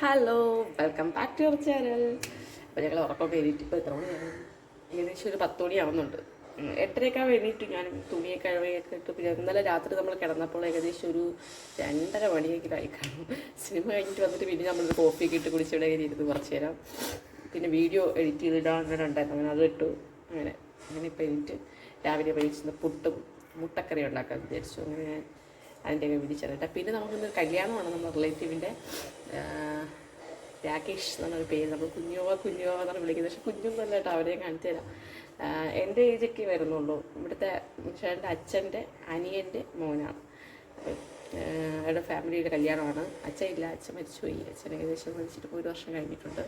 Hello, welcome back to your channel. അപ്പോൾ ഞങ്ങൾ ഉറക്കമൊക്കെ എണീറ്റ് ഇപ്പോൾ എത്ര മണിയാണ്? ഏകദേശം ഒരു 10 മണിയാവുന്നുണ്ട്. 8:30 എണീറ്റു. ഞാൻ തുണിയൊക്കെ കഴുകിയൊക്കെ ഇട്ട് പിന്നെ ഇന്നലെ രാത്രി നമ്മൾ കിടന്നപ്പോൾ ഏകദേശം ഒരു 2:30 മണിയൊക്കെ ആയി കാണും. സിനിമ കഴിഞ്ഞിട്ട് വന്നിട്ട് പിന്നെ നമ്മളൊരു കോഫിയൊക്കെ ഇട്ട് കുടിച്ചിവിടെ ഇരുന്ന് കുറച്ച് നേരം. പിന്നെ വീഡിയോ എഡിറ്റ് ചെയ്തിടാൻ അങ്ങനെ ഉണ്ടായിരുന്നു, അങ്ങനെ അത് ഇട്ടു. അങ്ങനെ ഇപ്പോൾ എണീറ്റ് രാവിലെ കഴിച്ചിരുന്ന പുട്ടും മുട്ടക്കറി ഉണ്ടാക്കാൻ വിചാരിച്ചു. അങ്ങനെ അതിൻ്റെയൊക്കെ വിധിച്ചറിയട്ടെ. പിന്നെ നമുക്കിന്നൊരു കല്യാണമാണ് നമ്മുടെ റിലേറ്റീവിൻ്റെ. രാകേഷ് എന്നൊരു പേര്, നമ്മൾ കുഞ്ഞോവ എന്നാണ് വിളിക്കുന്നത്. പക്ഷെ കുഞ്ഞൊന്നുമല്ല കേട്ടോ, അവരെ കാണിച്ചു തരാം. എൻ്റെ ഏജൊക്കെ വരുന്നുള്ളൂ. ഇവിടുത്തെ ചേട്ടൻ്റെ അച്ഛൻ്റെ അനിയൻ്റെ മോനാണ്. അവരുടെ ഫാമിലിയുടെ കല്യാണമാണ്. അച്ഛൻ ഇല്ല, അച്ഛൻ മരിച്ചുപോയി. അച്ഛൻ ഏകദേശം മരിച്ചിട്ട് 1 വർഷം കഴിഞ്ഞിട്ടുണ്ട്.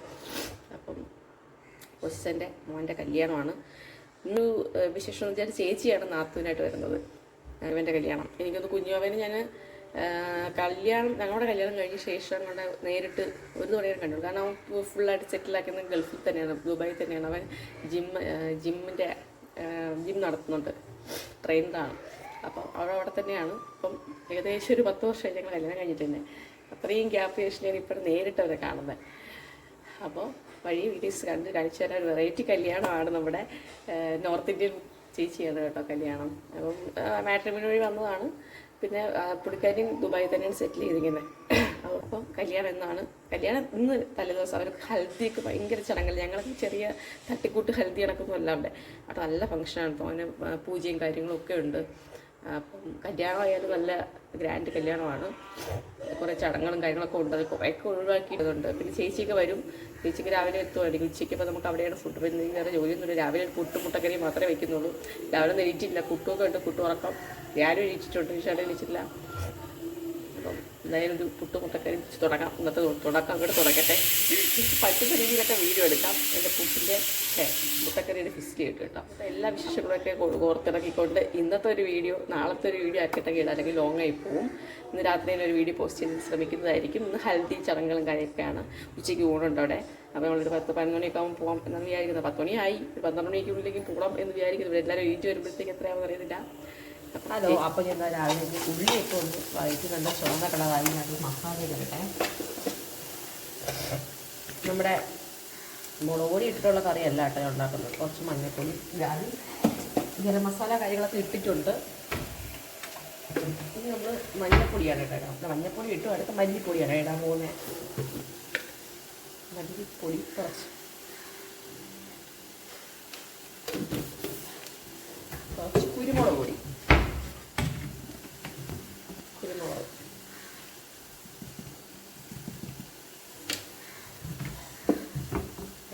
അപ്പം കൊച്ചൻ്റെ മോൻ്റെ കല്യാണമാണ്. ഇന്ന് വിശേഷം എന്ന് വെച്ചാൽ ചേച്ചിയാണ് നാത്തൂനായിട്ട് വരുന്നത്. ഇവൻ്റെ കല്യാണം എനിക്കൊന്ന് കുഞ്ഞോവന് ഞാൻ ഞങ്ങളുടെ കല്യാണം കഴിഞ്ഞ ശേഷം കൊണ്ട് നേരിട്ട് ഒരു തവണയാണ് കണ്ടു. കാരണം അവൻ ഫുള്ളായിട്ട് സെറ്റിലാക്കുന്നത് ഗൾഫിൽ തന്നെയാണ്, ദുബായിൽ തന്നെയാണ്. അവൻ ജിം നടത്തുന്നുണ്ട്, ട്രെയിനറാണ്. അപ്പം അവിടെ തന്നെയാണ്. അപ്പം ഏകദേശം ഒരു 10 വർഷമായി ഞങ്ങൾ കല്യാണം കഴിഞ്ഞിട്ട് തന്നെ. അത്രയും ഗ്യാപ്പ് ശേഷം ഞാൻ ഇപ്പോഴും നേരിട്ട് അവരെ കാണുന്നത്. അപ്പോൾ വഴി വീഡിയോസ് കണ്ട് കാണിച്ചു തരാൻ. വെറൈറ്റി കല്യാണമാണ്. നമ്മുടെ നോർത്ത് ഇന്ത്യൻ ചേച്ചിയാണ് കേട്ടോ കല്യാണം. അപ്പം മാട്രിമോണി വഴി വന്നതാണ്. പിന്നെ പുള്ളിക്കാരിയും ദുബായിൽ തന്നെയാണ് സെറ്റിൽ ചെയ്തിരിക്കുന്നത്. അപ്പം കല്യാണം ഇന്ന് തലേദിവസം. അവർ ഹൽദിയൊക്കെ ഭയങ്കര ചടങ്ങല്ല. ഞങ്ങൾക്ക് ചെറിയ തട്ടിക്കൂട്ട് ഹൽദി കണക്കൊന്നും അല്ല ഉണ്ട്. അവിടെ നല്ല ഫംഗ്ഷനാണ്. ഇപ്പോൾ അങ്ങനെ പൂജയും കാര്യങ്ങളും ഒക്കെ ഉണ്ട്. അപ്പം കല്യാണമായാലും നല്ല ഗ്രാൻഡ് കല്യാണമാണ്. കുറേ ചടങ്ങുകളും കാര്യങ്ങളൊക്കെ ഉണ്ട്. അത് കുറേയൊക്കെ ഒഴിവാക്കിയിട്ടുണ്ട്. പിന്നെ ചേച്ചിയൊക്കെ വരും. ചേച്ചിക്ക് രാവിലെ എത്തുമായിരിക്കും. ഉച്ചയ്ക്ക് ഇപ്പോൾ നമുക്ക് അവിടെയാണ് ഫുഡ്. പിന്നെ വേറെ ജോലിയൊന്നുമില്ല. രാവിലെ മുട്ടക്കറി മാത്രമേ വയ്ക്കുന്നുള്ളൂ. രാവിലെ ഒന്നും എണീറ്റില്ല. കുട്ടുമൊക്കെ ഉണ്ട്. കുട്ടു ഉറക്കം. ഞാനും എണീറ്റിട്ടുണ്ട്. ചേട്ടൻ എണീച്ചിട്ടില്ല. അപ്പം എന്തായാലും ഒരു മുട്ടക്കറി തുടങ്ങാം. ഇന്നത്തെ തുടക്കം അങ്ങോട്ട് തുടങ്ങട്ടെ. പറ്റുന്ന രീതിയിലൊക്കെ വീഡിയോ എടുക്കാം. എൻ്റെ പുട്ടിൻ്റെ മുട്ടക്കറിയുടെ ഹിസ്റ്ററി ഇട്ട് കേട്ടോ. അപ്പോൾ എല്ലാ വിശേഷങ്ങളൊക്കെ ഓർത്തിറക്കിക്കൊണ്ട് ഇന്നത്തെ ഒരു വീഡിയോ നാളത്തെ ഒരു വീഡിയോ ആക്കിയിട്ടൊക്കെ ഇടാം, അല്ലെങ്കിൽ ലോങ് ആയി പോവും. ഇന്ന് രാത്രി ഒരു വീഡിയോ പോസ്റ്റ് ചെയ്യാൻ ശ്രമിക്കുന്നതായിരിക്കും. ഇന്ന് ഹൽദി ചടങ്ങുകളും കാര്യമൊക്കെയാണ്. ഉച്ചയ്ക്ക് ഊണുണ്ട് അവിടെ. അപ്പോൾ നമ്മളൊരു 10-11 മണിയൊക്കെ ആകുമ്പോൾ പോകാം എന്നാണ് വിചാരിക്കുന്നത്. 10 മണിയായി. 12 മണിക്കുള്ളിലേക്ക് പോകാം എന്ന് വിചാരിക്കുന്നത്. ഇവിടെ എല്ലാവരും എഴുതി വരുമ്പോഴത്തേക്ക് എത്രയാണെന്ന് അറിയുന്നില്ല. ഹലോ, അപ്പോൾ ഞാൻ രാവിലെ ഉള്ളിയൊക്കെ ഒന്ന് വൈകിട്ട് നല്ല ചുവന്ന കളറായി. അത് മസാല ഇടട്ടെ. നമ്മുടെ മുളക് പൊടി ഇട്ടിട്ടുള്ള കറിയല്ല കേട്ടോ ഉണ്ടാക്കുന്നത്. കുറച്ച് മഞ്ഞൾപ്പൊടി, ഗരം മസാല കാര്യങ്ങളൊക്കെ ഇട്ടിട്ടുണ്ട്. ഇനി നമ്മൾ മഞ്ഞൾപ്പൊടിയാണ് ഇടാം. മഞ്ഞൾപ്പൊടി ഇട്ടു. അടുത്ത മല്ലിപ്പൊടിയാണ് ഇടാൻ പോകുന്നത്. മല്ലിപ്പൊടി കുറച്ച് കുരുമുളക് പൊടി.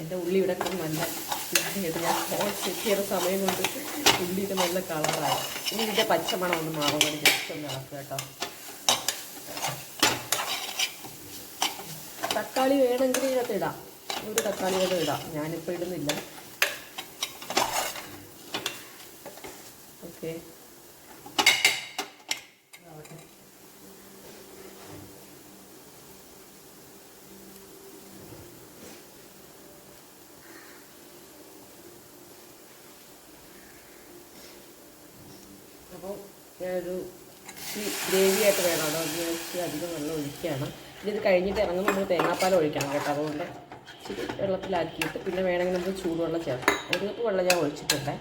എൻ്റെ ഉള്ളി ഇവിടെ നല്ല ഞാൻ ഫോൺ സെറ്റ് ചെയ്യുന്ന സമയം കൊണ്ട് ഉള്ളിയുടെ നല്ല കളറായി. ഇനി ഇതിൻ്റെ പച്ചമണം ഒന്ന് മാറും. കൊണ്ട് ജസ്റ്റ് ഒന്ന് ഇളക്കുക കേട്ടോ. തക്കാളി വേണമെങ്കിൽ ഇതിനകത്ത് ഇടാം. ഒരു തക്കാളി കൂടെ ഇടാം. ഞാനിപ്പോൾ ഇടുന്നില്ല. ഓക്കെ, അപ്പോൾ ഞാനൊരു ഗ്രേവിയായിട്ട് വേണം. അതോ ഉപയോഗിച്ച് അധികം വെള്ളം ഒഴിക്കുകയാണ്. ഇനി ഇത് കഴിഞ്ഞിട്ട് ഇറങ്ങുമ്പോൾ നമ്മൾ തേങ്ങാപ്പാൽ ഒഴിക്കണം കേട്ടോ. അതുകൊണ്ട് ഇച്ചിരി വെള്ളത്തിലാക്കിയിട്ട് പിന്നെ വേണമെങ്കിൽ നമുക്ക് ചൂടുവെള്ളം ചേർക്കാം. 1 കപ്പ് വെള്ളം ഞാൻ ഒഴിച്ചിട്ടുണ്ട്.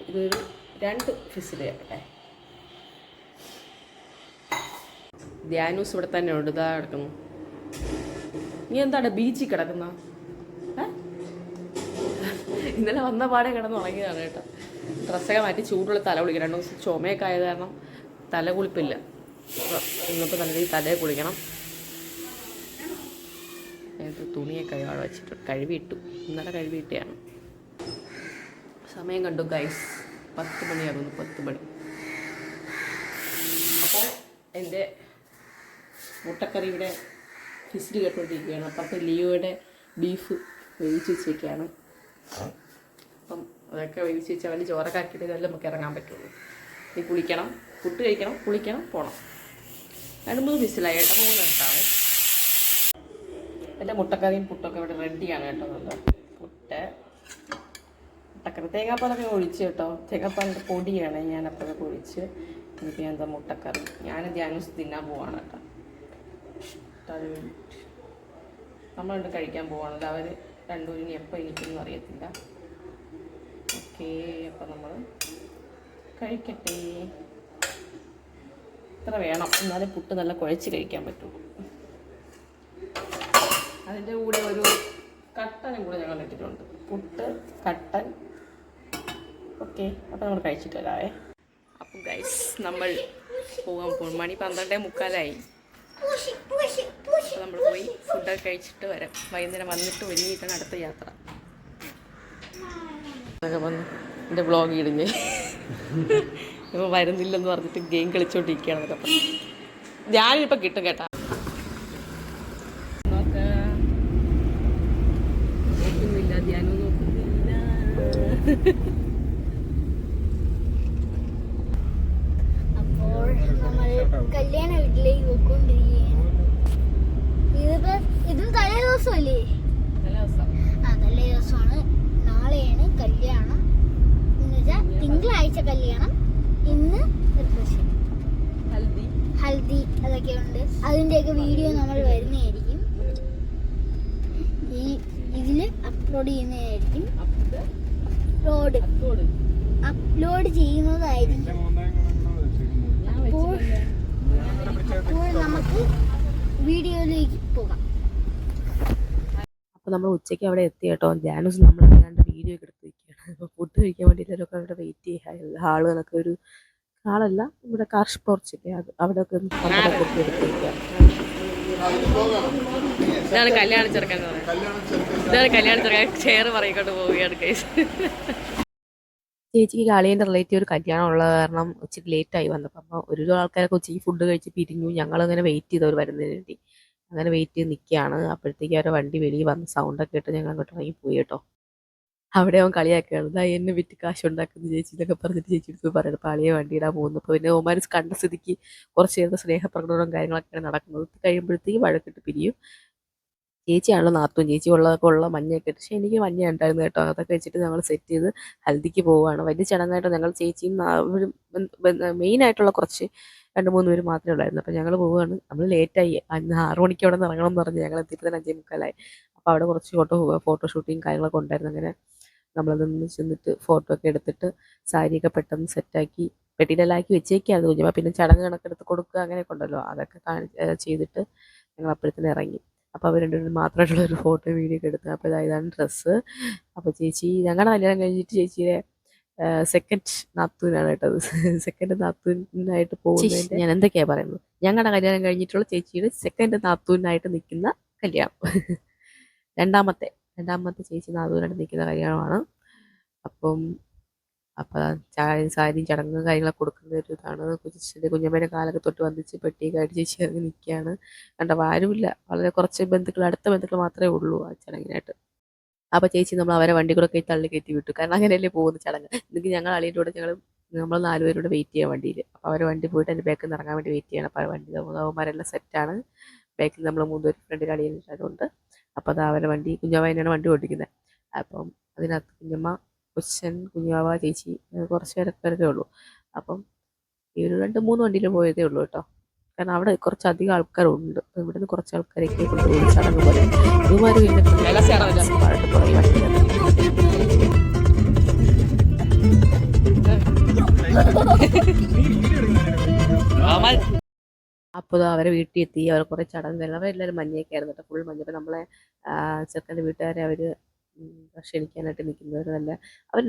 ഇതൊരു 2 ഫിസിൽ കേട്ടെ. ധ്യാനൂസ് ഇവിടെ തന്നെ ഉണ്ട്. ഇതാ കിടക്കുന്നു. നീ എന്താണ് ബീച്ചിൽ കിടക്കുന്ന? ഇന്നലെ വന്ന പാടെ കിടന്ന് ഉറങ്ങിയതാണ് കേട്ടോ. ഡ്രസ്സൊക്കെ മാറ്റി ചൂടുള്ള തല കുളിക്കണം. 2 ദിവസം ചുമയൊക്കെ ആയത് കാരണം തല കുളിപ്പില്ല. ഇന്നിപ്പോൾ നല്ല രീതിയിൽ തലയെ കുളിക്കണം. തുണിയൊക്കെ അവിടെ വെച്ചിട്ട് കഴുകിയിട്ടു. ഇന്നലെ കഴുകിയിട്ടാണ്. സമയം കണ്ടു ഗൈസ്, 10 മണിയാകുന്നു. 10 മണി. അപ്പോൾ എൻ്റെ മുട്ടക്കറിയുടെ ഫിസിൽ കേട്ടുകൊണ്ടിരിക്കുകയാണ്. അപ്പുറത്തെ ലിയോയുടെ ബീഫ് വേവിച്ച് വെച്ചേക്കാണ്. അപ്പം അതൊക്കെ വേവിച്ച് വെച്ചാൽ വലിയ ചോറൊക്കെ ആക്കിയിട്ടല്ലേ നമുക്ക് ഇറങ്ങാൻ പറ്റുള്ളൂ. ഇനി കുളിക്കണം, പുട്ട് കഴിക്കണം, കുളിക്കണം, പോകണം. 2-3 ഫിസിലായി കേട്ടോ. 3 എടുത്താവേ. എൻ്റെ മുട്ടക്കറിയും പുട്ടൊക്കെ ഇവിടെ റെഡിയാണ് കേട്ടോ. നല്ല പുട്ട് മുട്ടക്കറി തേങ്ങാപ്പാലൊക്കെ ഒഴിച്ച് കേട്ടോ. തേങ്ങാപ്പാലിൻ്റെ പൊടിയാണ് ഞാനപ്പോഴൊക്കെ ഒഴിച്ച് ഇപ്പം എന്താ മുട്ടക്കറി. ഞാൻ ധ്യാനൂസ് തിന്നാൻ പോവാണ് കേട്ടോ. നമ്മളുണ്ട് കഴിക്കാൻ പോവാണല്ലോ. അവർ രണ്ടുപേരും ഇനി എപ്പോൾ ഇരിക്കുമെന്ന് അറിയത്തില്ല. ഓക്കേ, അപ്പം നമ്മൾ കഴിക്കട്ടെ. ഇത്ര വേണം, എന്നാലും പുട്ട് നല്ല കുഴച്ച് കഴിക്കാൻ പറ്റുള്ളൂ. അതിൻ്റെ കൂടെ ഒരു കട്ടനും കൂടെ ഞങ്ങൾ ഇട്ടിട്ടുണ്ട്. പുട്ട്, കട്ടൻ. ഓക്കെ, അപ്പോൾ നമ്മൾ കഴിച്ചിട്ട് വരാവേ. അപ്പം ഗൈസ്, നമ്മൾ പോകാൻ പോകും. മണി 12:45. അപ്പോൾ നമ്മൾ പോയി ഫുഡൊക്കെ കഴിച്ചിട്ട് വരാം. വൈകുന്നേരം വന്നിട്ട് ഒരുങ്ങിയിട്ടാണ് അടുത്ത യാത്ര. അതൊക്കെ വന്ന് എൻ്റെ വ്ളോഗ് ഇടുന്നേ. ഇപ്പോൾ വരുന്നില്ലെന്ന് പറഞ്ഞിട്ട് ഗെയിം കളിച്ചോണ്ടിരിക്കുകയാണെന്നൊക്കെ പറഞ്ഞു. ഞാനിപ്പോൾ കിട്ടും കേട്ടാ. നോക്കുന്നില്ല, ധ്യാനം നോക്കുന്നില്ല. അപ്പോൾ നമ്മൾ കല്യാണ വീട്ടിലേക്ക് പോയിക്കൊണ്ടിരിക്കുകയാണ്. ഇത് തലേ ദിവസമല്ലേ? തലേ ദിവസമാണ്. നാളെയാണ് കല്യാണം. എന്നുവെച്ചാൽ തിങ്കളാഴ്ച കല്യാണം, ഇന്ന് റിസപ്ഷൻ, ഹൽദി അതൊക്കെ ഉണ്ട്. അതിൻ്റെയൊക്കെ വീഡിയോ നമ്മൾ വരുന്നതായിരിക്കും. ഇതില് അപ്ലോഡ് ചെയ്യുന്നതായിരിക്കും. അപ്ലോഡ് ചെയ്യുന്നതായിരിക്കും. അപ്പോൾ നമുക്ക് വീഡിയോയിലേക്ക് പോകാം. അപ്പോൾ നമ്മൾ ഉച്ചയ്ക്ക് അവിടെ എത്തി കേട്ടോ. ധ്യാനൂസ് നമ്മൾ അറിയാണ്ട് വീഡിയോ ഒക്കെ എടുത്ത് വയ്ക്കുകയാണ്. അപ്പോൾ ഫുഡ് കഴിക്കാൻ വേണ്ടിയിട്ടൊക്കെ അവിടെ വെയിറ്റ് ചെയ്യുക. ഹാള് എന്നൊക്കെ ഒരു ഹാളല്ല, ഇവിടെ കാർ സ്പോർട്സില്ലേ, അത് അവിടെയൊക്കെ എടുത്ത് വയ്ക്കുക. ഇതാണ് കല്യാണ ചെറുക്കൻ എന്ന് പറയുന്നത്. ഇതാണ് കല്യാണ ചെറുക്കൻ. ചെയർ പറയിക്കൊണ്ട് പോവുകയാണ് കേസ്. ചേച്ചിക്ക് കാളിയൻ്റെ റിലേറ്റീവ് ഒരു കല്യാണം ഉള്ള കാരണം ഇച്ചിരി ലേറ്റായി വന്നപ്പോൾ. അപ്പോൾ ഒരു ആൾക്കാരൊക്കെ ഉച്ചയ്ക്ക് ഫുഡ് കഴിച്ച് പിരിഞ്ഞു. ഞങ്ങളങ്ങനെ വെയിറ്റ് ചെയ്തവർ വരുന്നതിന് വേണ്ടി അങ്ങനെ വെയിറ്റ് ചെയ്ത് നിൽക്കുകയാണ്. അപ്പോഴത്തേക്ക് അവരുടെ വണ്ടി വെളിയിൽ വന്ന് സൗണ്ടൊക്കെ ഇട്ട് ഞങ്ങൾ അങ്ങോട്ട് ഇറങ്ങി പോയി കേട്ടോ. അവിടെ അവൻ കളിയാക്കുകയാണ്, ഇതാ എന്നെ വിറ്റ് കാശ് ഉണ്ടാക്കുന്ന ചേച്ചി എന്നൊക്കെ പറഞ്ഞിട്ട് ചേച്ചി എടുത്ത് പറയുന്നത്. അപ്പോൾ അളിയെ വണ്ടി ഇടാൻ പോകുന്നു. അപ്പോൾ പിന്നെ ഓമാർ കണ്ട സ്ഥിതിക്ക് കുറച്ച് നേരത്തെ സ്നേഹപ്രകടനവും കാര്യങ്ങളൊക്കെയാണ് നടക്കുന്നത്. കഴിയുമ്പോഴത്തേക്ക് വഴക്കിട്ട് പിരിയും. ചേച്ചിയാണല്ലോ നാത്തും. ചേച്ചി ഉള്ള മഞ്ഞയൊക്കെ ഇട്ട്. പക്ഷേ എനിക്ക് മഞ്ഞ ഉണ്ടായിരുന്നു കേട്ടോ. അതൊക്കെ വെച്ചിട്ട് ഞങ്ങൾ സെറ്റ് ചെയ്ത് ഹൽദിക്ക് പോവുകയാണ്. വലിയ ചടങ്ങായിട്ട് ഞങ്ങൾ ചേച്ചിയും മെയിനായിട്ടുള്ള കുറച്ച് 2-3 പേര് മാത്രമേ ഉള്ളായിരുന്നു. അപ്പോൾ ഞങ്ങൾ പോവുകയാണ്. നമ്മൾ ലേറ്റായി. അന്ന് 6 മണിക്ക് അവിടെ നിന്ന് ഇറങ്ങണം എന്ന് പറഞ്ഞ് ഞങ്ങൾ എത്തിയപ്പോൾ തന്നെ 5:45. അപ്പോൾ അവിടെ കുറച്ച് ഫോട്ടോഷൂട്ടിങ് കാര്യങ്ങളൊക്കെ ഉണ്ടായിരുന്നു. അങ്ങനെ നമ്മളതൊന്ന് ചെന്നിട്ട് ഫോട്ടോ ഒക്കെ എടുത്തിട്ട് സാരിയൊക്കെ പെട്ടെന്ന് സെറ്റാക്കി പെട്ടിയിലാക്കി വെച്ചേക്കായിരുന്നു കുഞ്ഞമ്മ. പിന്നെ ചടങ്ങ് കണക്കെടുത്ത് കൊടുക്കുക അങ്ങനെയൊക്കെ ഉണ്ടല്ലോ, അതൊക്കെ ചെയ്തിട്ട് ഞങ്ങൾ അപ്പോഴത്തേന് ഇറങ്ങി. അപ്പോൾ അവർ രണ്ടുപേരും മാത്രമായിട്ടുള്ള ഒരു ഫോട്ടോ വീഡിയോ ഒക്കെ എടുത്ത്. അപ്പോൾ ഇതാണ് ഡ്രസ്സ്. അപ്പോൾ ചേച്ചി ഞങ്ങളുടെ കല്യാണം കഴിഞ്ഞിട്ട് ചേച്ചിയുടെ സെക്കൻഡ് നാത്തൂനാണ് കേട്ടത്. സെക്കൻഡ് നാത്തൂനായിട്ട് പോകുന്നതിൻ്റെ ഞാൻ എന്തൊക്കെയാണ് പറയുന്നത്. ഞങ്ങളുടെ കല്യാണം കഴിഞ്ഞിട്ടുള്ള ചേച്ചിയുടെ സെക്കൻഡ് നാത്തൂനായിട്ട് നിൽക്കുന്ന കല്യാണം. രണ്ടാമത്തെ ചേച്ചി നാത്തൂനായിട്ട് നിൽക്കുന്ന കല്യാണമാണ്. അപ്പം സാരിയും ചടങ്ങ് കാര്യങ്ങളൊക്കെ കൊടുക്കുന്ന ഒരു ഇതാണ്. കുഞ്ഞമ്മേൻ്റെ കാലൊക്കെ തൊട്ട് വന്നിച്ച് പെട്ടിയൊക്കെ ആയിട്ട് ചേച്ചി ഇറങ്ങി നിൽക്കുകയാണ്. കണ്ടപ്പോൾ ആരുമില്ല, വളരെ കുറച്ച് അടുത്ത ബന്ധുക്കൾ മാത്രമേ ഉള്ളൂ ആ ചടങ്ങിനായിട്ട്. അപ്പോൾ ചേച്ചി നമ്മൾ അവരെ വണ്ടി കൂടെ തള്ളി കയറ്റി വിട്ടു. കാരണം അങ്ങനെയല്ലേ പോകുന്ന ചടങ്ങ്. എന്നിട്ട് ഞങ്ങൾ അളിയുടെ കൂടെ നമ്മൾ 4 പേരോട് വെയിറ്റ് ചെയ്യാൻ വണ്ടിയിൽ. അപ്പോൾ അവർ വണ്ടി പോയിട്ട് എൻ്റെ ബാക്കിൽ നിന്ന് ഇറങ്ങാൻ വേണ്ടി വെയിറ്റ് ചെയ്യണം. അപ്പോൾ വണ്ടി അവന്മാരെല്ലാം സെറ്റാണ്. ബാക്കിൽ നമ്മൾ 3 പേര് ഫ്രണ്ടിൽ അളിയുന്നുണ്ട്. അപ്പോൾ അത് അവരെ വണ്ടി, കുഞ്ഞാവ തന്നെയാണ് വണ്ടി ഓടിക്കുന്നത്. അപ്പം അതിനകത്ത് കുഞ്ഞമ്മ, കൊച്ചൻ, കുഞ്ഞാവ, ചേച്ചി, കുറച്ച് പേരൊക്കെ ഉള്ളൂ. അപ്പം ഈ ഒരു 2-3 വണ്ടിയിൽ പോയതേ ഉള്ളൂ കേട്ടോ. കാരണം അവിടെ കുറച്ചധികം ആൾക്കാരുണ്ട്. ഇവിടെ നിന്ന് കുറച്ച് ആൾക്കാരൊക്കെ കൊണ്ടുപോയി ചടങ്ങ് പോലെ. ഇതുമാതിരി പിന്നെ പാട്ട് തുടങ്ങി വണ്ടിയാണ്. അപ്പോൾ അവരെ വീട്ടിൽ എത്തി. അവർ കുറേ ചടങ്ങ് അവരെല്ലാവരും മഞ്ഞയൊക്കെ ആയിരുന്നു കേട്ടോ, ഫുൾ മഞ്ഞ. അപ്പോൾ നമ്മളെ ചെറുക്കൻ്റെ വീട്ടുകാരെ അവർ ക്ഷണിക്കാനായിട്ട് നിൽക്കുന്നവരല്ല. അവർ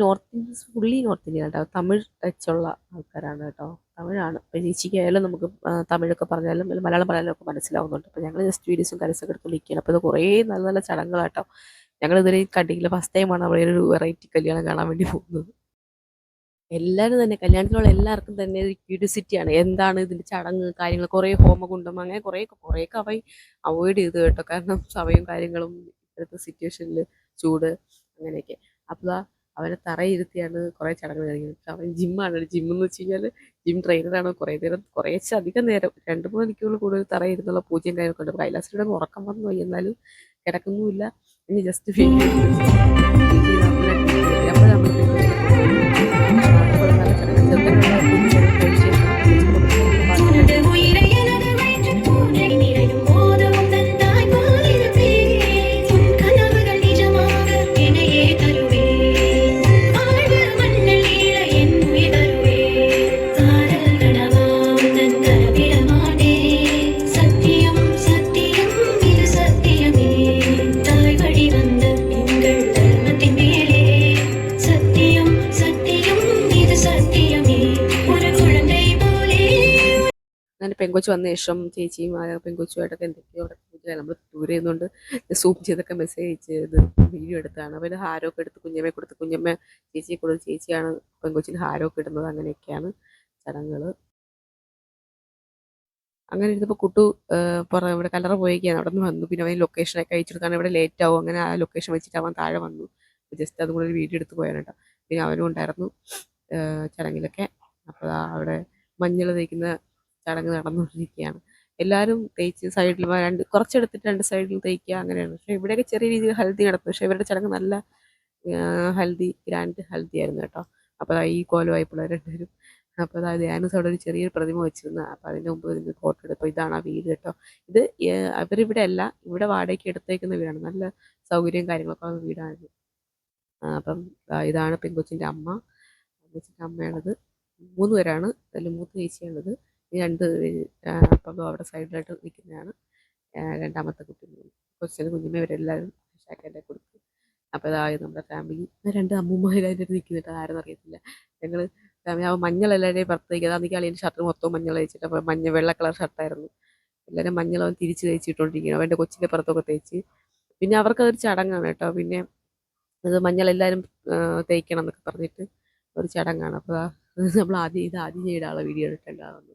ഫുള്ളി നോർത്ത് ഇന്ത്യൻ കേട്ടോ. തമിഴ് ടച്ചുള്ള ആൾക്കാരാണ് കേട്ടോ, തമിഴാണ്. അപ്പോൾ ചേച്ചിക്കായാലും നമുക്ക് തമിഴൊക്കെ പറഞ്ഞാലും മലയാളം പറയാനും ഒക്കെ മനസ്സിലാവുന്നുണ്ട്. അപ്പോൾ ഞങ്ങൾ ജസ്റ്റ് വീഡിയോസും കാര്യസൊക്കെ എടുത്ത് നിൽക്കുകയാണ്. അപ്പോൾ ഇത് കുറേ നല്ല നല്ല ചടങ്ങുകളാട്ടോ. ഞങ്ങളിതുവരെ കണ്ടില്ല, ഫസ്റ്റ് ടൈമാണ് അവിടെ ഒരു വെറൈറ്റി കല്യാണം കാണാൻ വേണ്ടി പോകുന്നത്. എല്ലാവരും തന്നെ കല്യാണത്തിനുള്ള എല്ലാവർക്കും തന്നെ ഒരു ക്യൂരിയോസിറ്റിയാണ്, എന്താണ് ഇതിൻ്റെ ചടങ്ങ് കാര്യങ്ങൾ. കുറേ ഹോമകുണ്ടം അങ്ങനെ കുറേയൊക്കെ അവോയ്ഡ് ചെയ്ത് കേട്ടോ. കാരണം സമയവും കാര്യങ്ങളും ഇപ്പോഴത്തെ സിറ്റുവേഷനിൽ ചൂട് അങ്ങനെയൊക്കെ. അപ്പോൾ അവനെ തറയിരുത്തിയാണ് കുറേ ചടങ്ങ് കഴിക്കുന്നത്. അവൻ ജിമ്മാണ്. ജിമ്മെന്ന് വെച്ച് കഴിഞ്ഞാൽ ജിം ട്രെയിനറാണ്. കുറേശ്ശധികം നേരം 2-3 മണിക്കൂറിൽ കൂടുതൽ തറയിരുന്നുള്ള പൂജയും കാര്യമൊക്കെ ഉണ്ട്. കൈലാസയുടെ ഉറക്കം വന്നു പോയി, എന്നാലും കിടക്കുന്നുമില്ല. ഇനി ജസ്റ്റ് വീഡിയോ അപ്പോൾ നമ്മൾ അങ്ങനെ പെങ്കൊച്ച് വന്ന ശേഷം ചേച്ചിയും പെങ്കൊച്ചുമായിട്ടൊക്കെ എന്തൊക്കെയോ അവിടെ നമ്മൾ ദൂരെ നിന്നുകൊണ്ട് സൂം ചെയ്തൊക്കെ മെസ്സേജ് അയച്ച് വീഡിയോ എടുത്താണ്. അപ്പോൾ ഹാരമൊക്കെ എടുത്ത് കുഞ്ഞമ്മയെ കൊടുത്ത് കുഞ്ഞമ്മ ചേച്ചിയെ കൊടുത്ത് ചേച്ചിയാണ് പെങ്കൊച്ചിന് ഹാരമൊക്കെ ഇടുന്നത്. അങ്ങനെയൊക്കെയാണ് ചടങ്ങുകൾ. അങ്ങനെ ഇരുന്നപ്പോൾ കുട്ടു ഇവിടെ കല്ലറ പോയേക്കാണ്. അവിടെ നിന്ന് വന്നു. പിന്നെ അവൻ ലൊക്കേഷനൊക്കെ അയച്ചു കൊടുക്കാൻ ഇവിടെ ലേറ്റ് ആവും. അങ്ങനെ ആ ലൊക്കേഷൻ വെച്ചിട്ട് അവൻ താഴെ വന്നു. ജസ്റ്റ് അതും കൂടെ ഒരു വീഡിയോ എടുത്ത് പോയാണ് കേട്ടോ. പിന്നെ അവനും ഉണ്ടായിരുന്നു ചടങ്ങിലൊക്കെ. അപ്പോൾ അവിടെ മഞ്ഞൾ തേക്കുന്ന ചടങ്ങ് നടന്നുകൊണ്ടിരിക്കുകയാണ്. എല്ലാവരും തേച്ച് സൈഡിൽ കുറച്ചെടുത്തിട്ട് 2 സൈഡിൽ തേക്കുക അങ്ങനെയാണ്. പക്ഷേ ഇവിടെയൊക്കെ ചെറിയ രീതിയിൽ ഹൽദി നടത്തും. പക്ഷേ ഇവരുടെ ചടങ്ങ് നല്ല ഹൽദി ഗ്രാൻഡ് ഹൽദി ആയിരുന്നു കേട്ടോ. അപ്പോൾ ഈ കോലമായി പിള്ളേർ രണ്ടുപേരും. അപ്പോൾ അതായത് ധ്യാനസ് അവിടെ ഒരു ചെറിയൊരു പ്രതിമ വെച്ചിരുന്നു. അപ്പോൾ അതിൻ്റെ മുമ്പ് നിന്ന് ഫോട്ടോ എടുത്തപ്പോൾ ഇതാണ് ആ വീട് കേട്ടോ. ഇത് അവരിവിടെ അല്ല, ഇവിടെ വാടകയ്ക്ക് എടുത്തേക്കുന്ന വീടാണ്. നല്ല സൗകര്യവും കാര്യങ്ങളൊക്കെ ഉള്ള വീടാണ്. അപ്പം ഇതാണ് പെങ്കൊച്ചിൻ്റെ അമ്മ. പെങ്കൊച്ചിൻ്റെ അമ്മയാണത്. 3 പേരാണ്. അതിൽ മൂത്ത ചേച്ചിയാണത്. ഈ 2 അപ്പം അവിടെ സൈഡിലായിട്ട് നിൽക്കുന്നതാണ് രണ്ടാമത്തെ കുട്ടി. കൊച്ചിന് കുഞ്ഞുമ്മ ഇവരെല്ലാവരും ഷാക്കൻ്റെ കൊടുത്തു. അപ്പോൾ അതായത് നമ്മുടെ ഫാമിലി 2 അമ്മൂമ്മമാർ അതിൻ്റെ അടുത്ത് നിൽക്കുന്നുണ്ട്. ആരെന്ന് അറിയത്തില്ല. ഞങ്ങൾ അവൻ മഞ്ഞൾ എല്ലാവരുടെയും പുറത്തേക്ക് അതാണെങ്കിൽ അളിയൻ്റെ ഷർട്ട് മൊത്തം മഞ്ഞൾ തേച്ചിട്ട്. അപ്പോൾ വെള്ള കളർ ഷർട്ടായിരുന്നു. എല്ലാവരും മഞ്ഞൾ അവൻ തിരിച്ച് തേച്ചിട്ടുകൊണ്ടിരിക്കുകയാണ്. അവൻ്റെ കൊച്ചിൻ്റെ പുറത്തൊക്കെ തേച്ച്. പിന്നെ അവർക്കതൊരു ചടങ്ങാണ് കേട്ടോ. പിന്നെ അത് മഞ്ഞൾ എല്ലാവരും തേക്കണം എന്നൊക്കെ പറഞ്ഞിട്ട് ഒരു ചടങ്ങാണ്. അപ്പോൾ നമ്മൾ ആദ്യം ചെയ്താളെ വീഡിയോ എടുക്കേണ്ടതാണെന്ന്.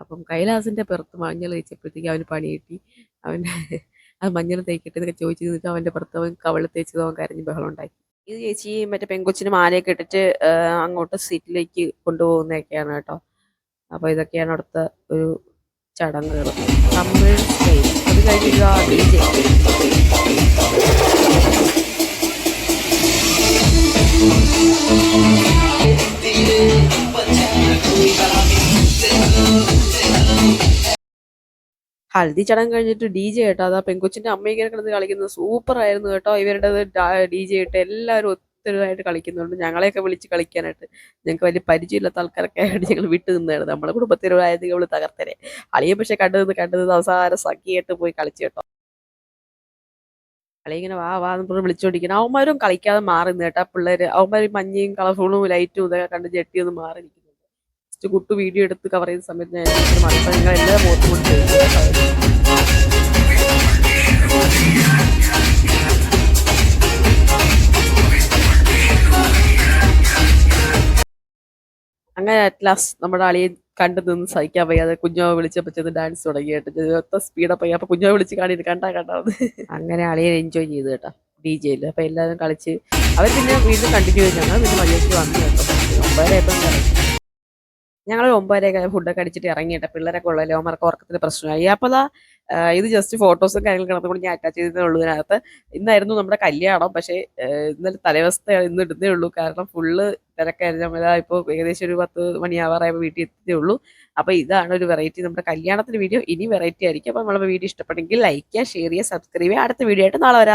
അപ്പം കൈലാസിൻ്റെ പുറത്ത് മഞ്ഞൾ തേച്ചപ്പോഴത്തേക്ക് അവന് പണി കിട്ടി. അവൻ്റെ അത് മഞ്ഞൾ തേക്കിട്ട് എന്നൊക്കെ ചോദിച്ചു നിന്നിട്ട് അവൻ്റെ പുറത്ത് അവൻ കവള് തേച്ചത് അവൻ കരഞ്ഞ് ബഹളം ഉണ്ടാക്കി. ഇത് ചേച്ചി മറ്റേ പെങ്കൊച്ചിന് മാലയൊക്കെ ഇട്ടിട്ട് അങ്ങോട്ട് സീറ്റിലേക്ക് കൊണ്ടുപോകുന്നതൊക്കെയാണ് കേട്ടോ. അപ്പോൾ ഇതൊക്കെയാണ് അവിടുത്തെ ഒരു ചടങ്ങുകൾ. തമിഴ് സ്റ്റൈൽ. അത് കഴിഞ്ഞിട്ട് DJ. ഹൽദി ചടങ്ങ് കഴിഞ്ഞിട്ട് DJ കേട്ടോ. അതാ പെങ്കൊച്ചിൻ്റെ അമ്മ ഇങ്ങനെ കിടന്ന് കളിക്കുന്നത് സൂപ്പറായിരുന്നു കേട്ടോ. ഇവരുടെ DJ ഇട്ട് എല്ലാവരും ഒത്തൊരുതായിട്ട് കളിക്കുന്നുണ്ട്. ഞങ്ങളെയൊക്കെ വിളിച്ച് കളിക്കാനായിട്ട്. ഞങ്ങൾക്ക് വലിയ പരിചയമില്ലാത്ത ആൾക്കാരൊക്കെ ആയിട്ട് ഞങ്ങൾ വിട്ടു നിന്നാണ്. നമ്മളെ കുടുംബത്തിലായത് അവൾ തകർത്തരെ. അളിയെ പക്ഷേ കണ്ടു നിന്ന് അവസാനം സഖിയായിട്ട് പോയി കളിച്ചു കേട്ടോ. കളി ഇങ്ങനെ വാ എന്ന് പറഞ്ഞ് വിളിച്ചോണ്ടിരിക്കണം. അവന്മാരും കളിക്കാതെ മാറി നിന്ന് കേട്ടോ. പിള്ളേർ അവന്മാർ മഞ്ഞയും കളർഫുളും ലൈറ്റും ഇതൊക്കെ കണ്ട് ജെട്ടിയൊന്ന് മാറി നിൽക്കുന്നുണ്ട്. ജസ്റ്റ് കുട്ടു വീഡിയോ എടുത്ത് കവർ ചെയ്യുന്ന സമയത്ത് ഞാൻ മാറിയപ്പോൾ നിങ്ങൾ എല്ലാ മുഖത്തും കൊണ്ട് അങ്ങനെ അറ്റ് ലാസ്റ്റ് നമ്മുടെ അളിയെ കണ്ടു നിന്ന് സഹിക്കാൻ വയ്യാതെ കുഞ്ഞോ വിളിച്ചപ്പോൾ ചെന്ന് ഡാൻസ് തുടങ്ങിയിട്ട് ഒത്ത സ്പീഡപ്പ് ആയി. അപ്പോൾ കുഞ്ഞോ വിളിച്ച് കാണിയിട്ട് കണ്ടാവുന്നത്. അങ്ങനെ അളിയെ എൻജോയ് ചെയ്ത് കേട്ടോ DJയിൽ. അപ്പോൾ എല്ലാവരും കളിച്ച് അവർ പിന്നെ വീണ്ടും കണ്ടിന്യൂ ചെയ്ത് ഞങ്ങൾ പിന്നെ മര്യാദയ്ക്ക് വന്നു കേട്ടോ. 9:00 ഞങ്ങൾ 9:00 ഫുഡൊക്കെ അടിച്ചിട്ട് ഇറങ്ങിയിട്ട് പിള്ളേരൊക്കെ ഉള്ളല്ലോ. അവന്മാർക്ക് ഉറക്കത്തിന് പ്രശ്നമായി. അപ്പോൾ ഇത് ജസ്റ്റ് ഫോട്ടോസും കാര്യങ്ങളും കിടന്നുകൊണ്ട് ഞാൻ അറ്റാച്ച് ചെയ്തേ ഉള്ളൂ ഇതിനകത്ത്. ഇന്നായിരുന്നു നമ്മുടെ കല്യാണം. പക്ഷേ ഇന്നലെ തലേവസ്ഥ ഇന്ന് ഇടുന്നേ ഉള്ളൂ. കാരണം ഫുള്ള് തിരക്കായിരുന്നു. ഇപ്പോൾ ഏകദേശം ഒരു 10 മണിയാവാറായപ്പോൾ വീട്ടിൽ എത്തിയേ ഉള്ളൂ. അപ്പോൾ ഇതാണ് ഒരു വെറൈറ്റി നമ്മുടെ കല്യാണത്തിന് വീഡിയോ. ഇനി വെറൈറ്റി ആയിരിക്കും. അപ്പോൾ നമ്മളെ വീഡിയോ ഇഷ്ടപ്പെട്ടെങ്കിൽ ലൈക്ക് ചെയ്യുക, ഷെയർ ചെയ്യുക, സബ്സ്ക്രൈബ് ചെയ്യുക. അടുത്ത വീഡിയോ ആയിട്ട് നാളെ വരാം.